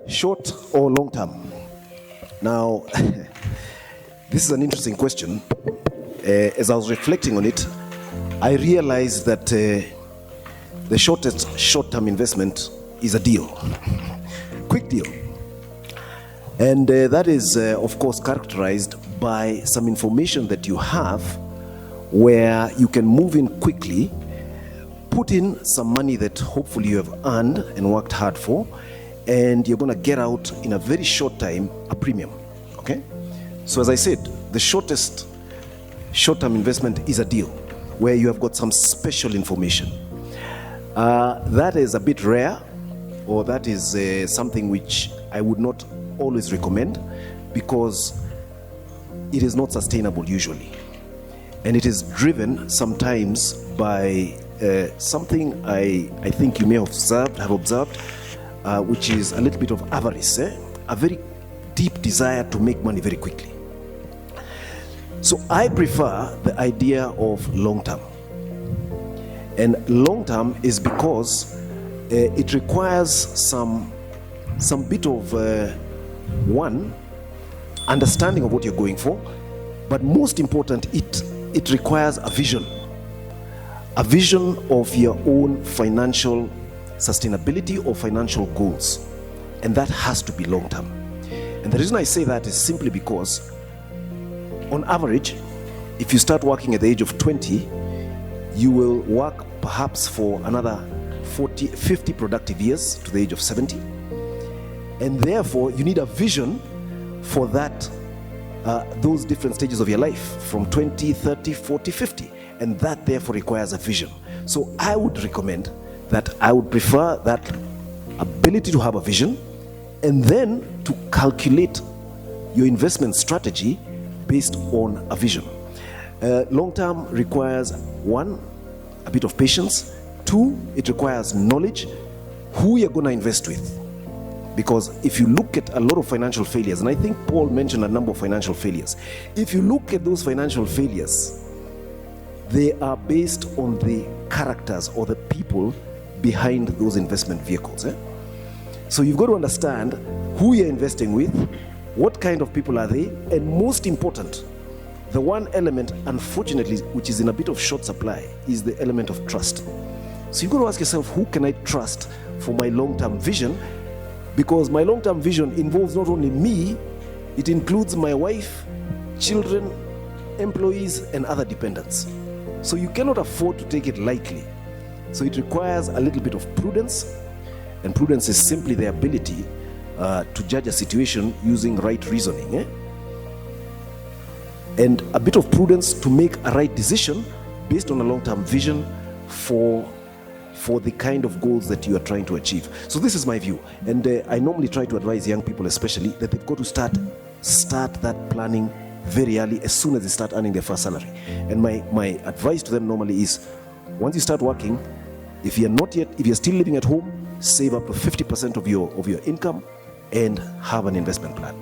Short or long term? Now, this is an interesting question. As I was reflecting on it, I realized that the shortest short-term investment is a deal, quick deal. And that is, of course, characterized by some information that you have where you can move in quickly, put in some money that hopefully you have earned and worked hard for, and you're going to get out in a very short time a premium. Okay? So as I said, the shortest short-term investment is a deal where you have got some special information. That is a bit rare, or that is something which I would not always recommend, because it is not sustainable usually. And it is driven sometimes by something I think you may have observed, which is a little bit of avarice, a very deep desire to make money very quickly. So I prefer the idea of long term. And long term is because it requires some bit of one, understanding of what you're going for, but most important, it requires a vision of your own financial sustainability or financial goals, and that has to be long term. And the reason I say that is simply because, on average, if you start working at the age of 20, you will work perhaps for another 50 productive years to the age of 70, and therefore you need a vision for that, those different stages of your life, from 20, 30, 40, 50, and that therefore requires a vision. So I would recommend that I would prefer that ability to have a vision, and then to calculate your investment strategy based on a vision. Long term requires, one, a bit of patience. Two, it requires knowledge, who you're going to invest with. Because if you look at a lot of financial failures, and I think Paul mentioned a number of financial failures, if you look at those financial failures, they are based on the characters or the people behind those investment vehicles. So you've got to understand who you're investing with, what kind of people are they, and most important, the one element, unfortunately, which is in a bit of short supply, is the element of trust. So you've got to ask yourself, who can I trust for my long-term vision? Because my long-term vision involves not only me, it includes my wife, children, employees, and other dependents. So you cannot afford to take it lightly. So it requires a little bit of prudence, and prudence is simply the ability to judge a situation using right reasoning. And a bit of prudence to make a right decision based on a long-term vision for the kind of goals that you are trying to achieve. So this is my view, and I normally try to advise young people especially that they've got to start that planning very early, as soon as they start earning their first salary. And my advice to them normally is, once you start working, if you're still living at home, save up to 50% of your income and have an investment plan.